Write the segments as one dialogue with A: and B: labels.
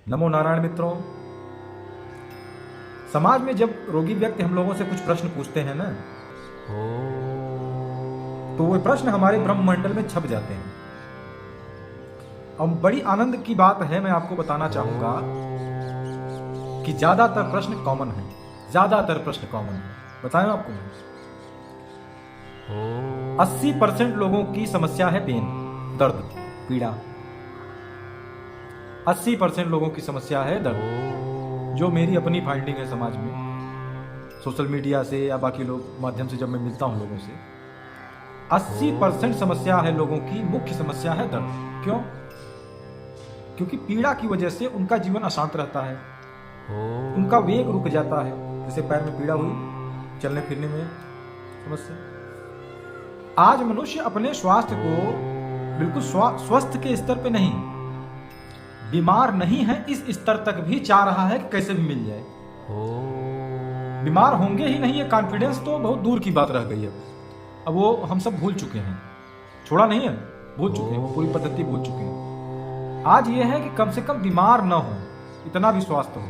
A: नमो नारायण मित्रों। समाज में जब रोगी व्यक्ति हम लोगों से कुछ प्रश्न पूछते हैं ना, तो वो प्रश्न हमारे ब्रह्ममंडल में छप जाते हैं। और बड़ी आनंद की बात है, मैं आपको बताना चाहूंगा कि ज्यादातर प्रश्न कॉमन है। ज्यादातर प्रश्न कॉमन है। बताएं आपको मैं 80% लोगों की समस्या है पेन, दर्द, पीड़ा। 80% लोगों की समस्या है दर्द, जो मेरी अपनी फाइंडिंग है समाज में, सोशल मीडिया से या बाकी लोग माध्यम से जब मैं मिलता हूं लोगों से। 80% समस्या है लोगों की, मुख्य समस्या है दर्द। क्यों? क्योंकि पीड़ा की वजह से उनका जीवन अशांत रहता है, उनका वेग रुक जाता है। जैसे पैर में पीड़ा हुई, चलने फिरने में समस्या। आज मनुष्य अपने स्वास्थ्य को बिल्कुल स्वस्थ के स्तर पे नहीं, बीमार नहीं है इस स्तर तक भी चाह रहा है कि कैसे भी मिल जाए। बीमार होंगे ही नहीं, ये कॉन्फिडेंस तो बहुत दूर की बात रह गई है। अब वो हम सब भूल चुके हैं, छोड़ा नहीं है, भूल चुके हैं, वो पूरी पद्धति भूल चुके हैं। आज ये है कि कम से कम बीमार ना हो, इतना भी स्वास्थ्य हो।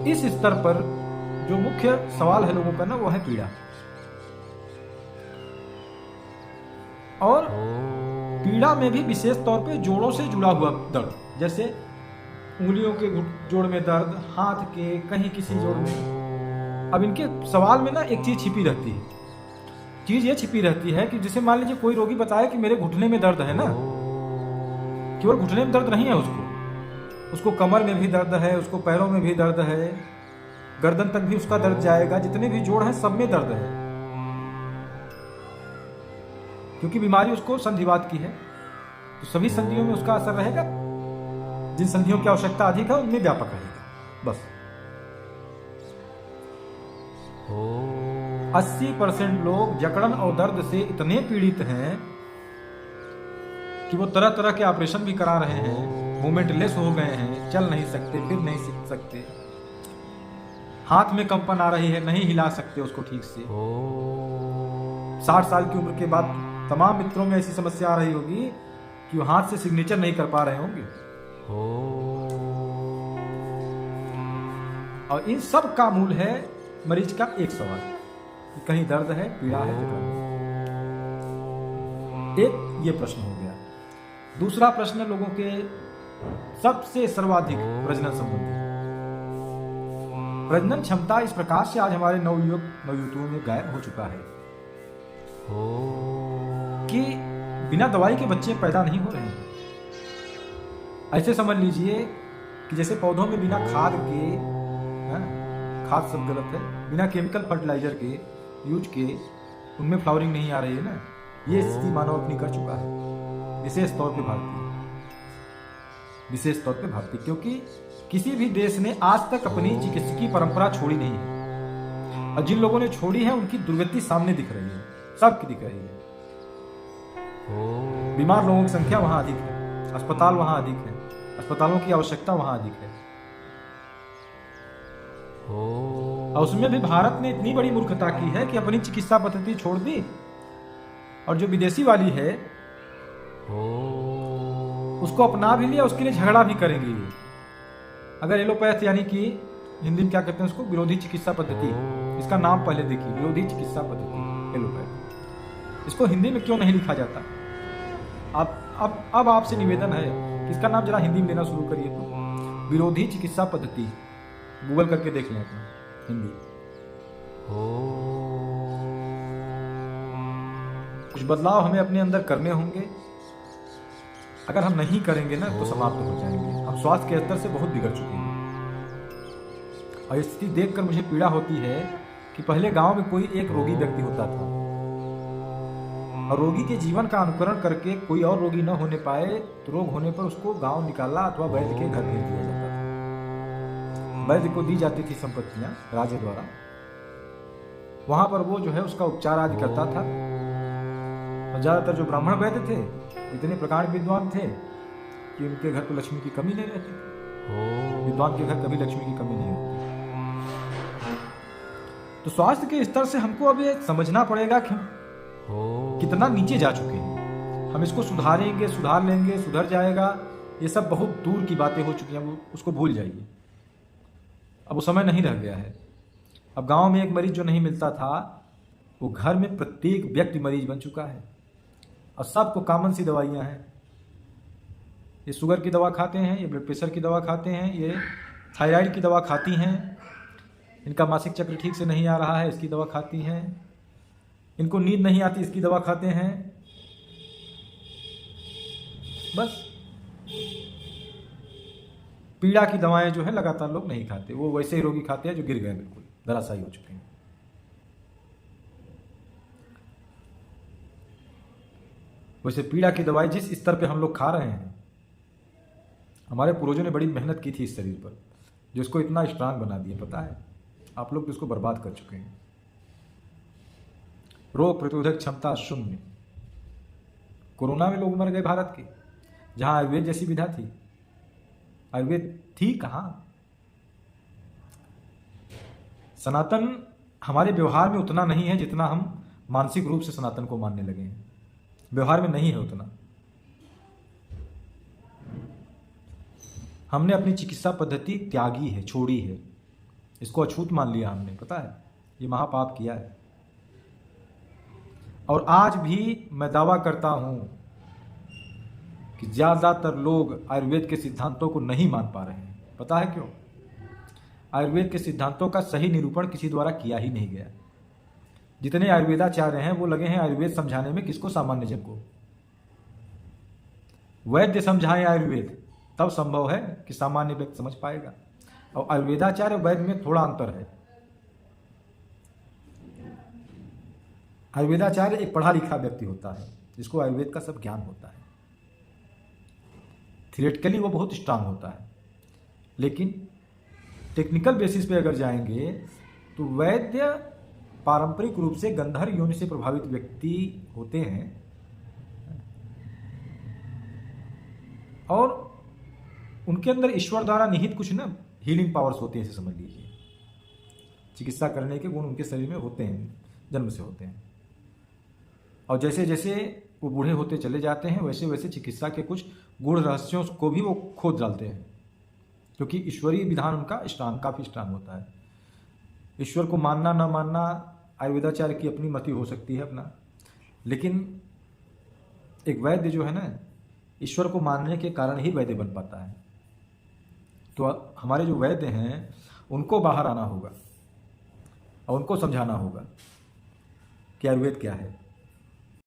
A: इस स्तर पर जो मुख्य सवाल है लोगों का ना, वो है पीड़ा। और पीड़ा में भी विशेष तौर पे जोड़ों से जुड़ा हुआ दर्द, जैसे उंगलियों के जोड़ में दर्द, हाथ के कहीं किसी जोड़ में। अब इनके सवाल में ना एक चीज छिपी रहती है। चीज ये छिपी रहती है कि जैसे मान लीजिए कोई रोगी बताए कि मेरे घुटने में दर्द है ना, केवल घुटने में दर्द नहीं है, उसको कमर में भी दर्द है, उसको पैरों में भी दर्द है, गर्दन तक भी उसका दर्द जाएगा, जितने भी जोड़ हैं सब में दर्द है। क्योंकि बीमारी उसको संधिवात की है, तो सभी संधियों में उसका असर रहेगा। जिन संधियों की आवश्यकता अधिक है उनमें व्यापक रहेगा। बस 80% लोग जकड़न और दर्द से इतने पीड़ित हैं कि वो तरह तरह के ऑपरेशन भी करा रहे हैं, मूवमेंट लेस हो गए हैं, चल नहीं सकते, फिर नहीं सीख सकते, हाथ में कंपन आ रही है, नहीं हिला सकते उसको ठीक से। 60 साल की उम्र के बाद तमाम मित्रों में ऐसी समस्या आ रही होगी कि वो हाथ से सिग्नेचर नहीं कर पा रहे होंगे। और इन सब का मूल है मरीज का एक सवाल कि कहीं दर्द है, पीड़ा है, एक ये प्रश्न हो गया। दूसरा प्रश्न लोगों के सबसे सर्वाधिक प्रजनन संबंधी। प्रजनन क्षमता इस प्रकार से आज हमारे नवयुवकों में गायब हो चुका है कि बिना दवाई के बच्चे पैदा नहीं हो रहे हैं। ऐसे समझ लीजिए कि जैसे पौधों में बिना खाद के, खाद सब गलत है, बिना केमिकल फर्टिलाइजर के यूज के उनमें फ्लावरिंग नहीं आ रही है ना, ये स्थिति मानव अपनी कर चुका है। विशेष तौर पे भारतीय, क्योंकि किसी भी देश ने आज तक अपनी चिकित्सकीय परंपरा छोड़ी नहीं है। और जिन लोगों ने छोड़ी है उनकी दुर्गति सामने दिख रही है, सबकी दिख रही है। बीमार लोगों की संख्या वहां अधिक है, अस्पताल वहां अधिक है, अस्पतालों की आवश्यकता वहां अधिक है। और उसमें भी भारत ने इतनी बड़ी मूर्खता की है कि अपनी चिकित्सा पद्धति छोड़ दी, और जो विदेशी वाली है उसको अपना भी लिया, उसके लिए झगड़ा भी करेंगे। अगर एलोपैथ यानी कि हिंदी में क्या कहते हैं उसको, विरोधी चिकित्सा पद्धति, इसका नाम पहले देखिए, विरोधी चिकित्सा पद्धति एलोपैथ। इसको हिंदी में क्यों नहीं लिखा जाता? अब आपसे निवेदन है कि इसका नाम जरा हिंदी में लेना शुरू करिए। तो विरोधी चिकित्सा पद्धति गूगल करके देख लें अपना हिंदी। कुछ बदलाव हमें अपने अंदर करने होंगे। अगर हम नहीं करेंगे ना तो समाप्त हो जाएंगे। हम स्वास्थ्य के स्तर से बहुत बिगड़ चुके हैं। और स्थिति देखकर मुझे पीड़ा होती है कि पहले गांव में कोई एक रोगी व्यक्ति होता था, और रोगी के जीवन का अनुकरण करके कोई और रोगी न होने पाए तो रोग होने पर उसको गांव निकाला अथवा वैद्य के घर भेज दिया जाता था। वैद्य को दी जाती थी संपत्तियां राजे द्वारा, वहां पर वो जो है उसका उपचार आदि करता था। और ज्यादातर जो ब्राह्मण वैद्य थे इतने प्रकार विद्वान थे कि उनके घर तो लक्ष्मी की कमी नहीं रहती थी। विद्वान के घर कभी लक्ष्मी की कमी नहीं होती। तो स्वास्थ्य के स्तर से हमको अब ये समझना पड़ेगा कि कितना नीचे जा चुके हैं। हम इसको सुधारेंगे, सुधार लेंगे, सुधर जाएगा, ये सब बहुत दूर की बातें हो चुकी हैं, वो उसको भूल जाइए। अब वो समय नहीं रह गया है। अब गांव में एक मरीज जो नहीं मिलता था, वो घर में प्रत्येक व्यक्ति मरीज बन चुका है और सबको कॉमन सी दवाइयाँ हैं। ये शुगर की दवा खाते हैं, ये ब्लड प्रेशर की दवा खाते हैं, ये थायराइड की दवा खाती हैं, इनका मासिक चक्र ठीक से नहीं आ रहा है, इसकी दवा खाती हैं, इनको नींद नहीं आती, इसकी दवा खाते हैं। बस पीड़ा की दवाएं जो है लगातार लोग नहीं खाते, वो वैसे ही रोगी खाते हैं जो गिर गए, बिल्कुल धराशायी हो चुके हैं। वैसे पीड़ा की दवाई जिस स्तर पे हम लोग खा रहे हैं, हमारे पूर्वजों ने बड़ी मेहनत की थी इस शरीर पर, जो इसको इतना स्ट्रांग बना दिया, पता है? आप लोग तो इसको बर्बाद कर चुके हैं। रोग प्रतिरोधक क्षमता शून्य। कोरोना में लोग मर गए भारत के, जहां आयुर्वेद जैसी विधा थी। आयुर्वेद थी कहाँ? सनातन हमारे व्यवहार में उतना नहीं है जितना हम मानसिक रूप से सनातन को मानने लगे हैं। व्यवहार में नहीं है उतना। हमने अपनी चिकित्सा पद्धति त्यागी है, छोड़ी है, इसको अछूत मान लिया हमने, पता है? ये महापाप किया है। और आज भी मैं दावा करता हूं कि ज़्यादातर लोग आयुर्वेद के सिद्धांतों को नहीं मान पा रहे हैं। पता है क्यों? आयुर्वेद के सिद्धांतों का सही निरूपण किसी द्वारा किया ही नहीं गया। जितने आयुर्वेदाचार्य हैं वो लगे हैं आयुर्वेद समझाने में, किसको? सामान्य जन को। वैद्य समझाएं आयुर्वेद, तब संभव है कि सामान्य व्यक्ति समझ पाएगा। और आयुर्वेदाचार्य और वैद्य में थोड़ा अंतर है। आयुर्वेदाचार्य एक पढ़ा लिखा व्यक्ति होता है जिसको आयुर्वेद का सब ज्ञान होता है। थियोरेटिकली वो बहुत स्ट्रांग होता है, लेकिन टेक्निकल बेसिस पे अगर जाएंगे तो वैद्य पारंपरिक रूप से गंधर्व योनि से प्रभावित व्यक्ति होते हैं और उनके अंदर ईश्वर द्वारा निहित कुछ ना हीलिंग पावर्स होती हैं, ऐसे समझ लीजिए। चिकित्सा करने के गुण उनके शरीर में होते हैं, जन्म से होते हैं। और जैसे जैसे वो बूढ़े होते चले जाते हैं, वैसे वैसे चिकित्सा के कुछ गूढ़ रहस्यों को भी वो खोद डालते हैं, क्योंकि ईश्वरीय विधान उनका स्ट्रांग, काफ़ी स्ट्रांग होता है। ईश्वर को मानना ना मानना आयुर्वेदाचार्य की अपनी मति हो सकती है अपना, लेकिन एक वैद्य जो है ना, ईश्वर को मानने के कारण ही वैद्य बन पाता है। तो हमारे जो वैद्य हैं उनको बाहर आना होगा और उनको समझाना होगा कि आयुर्वेद क्या है।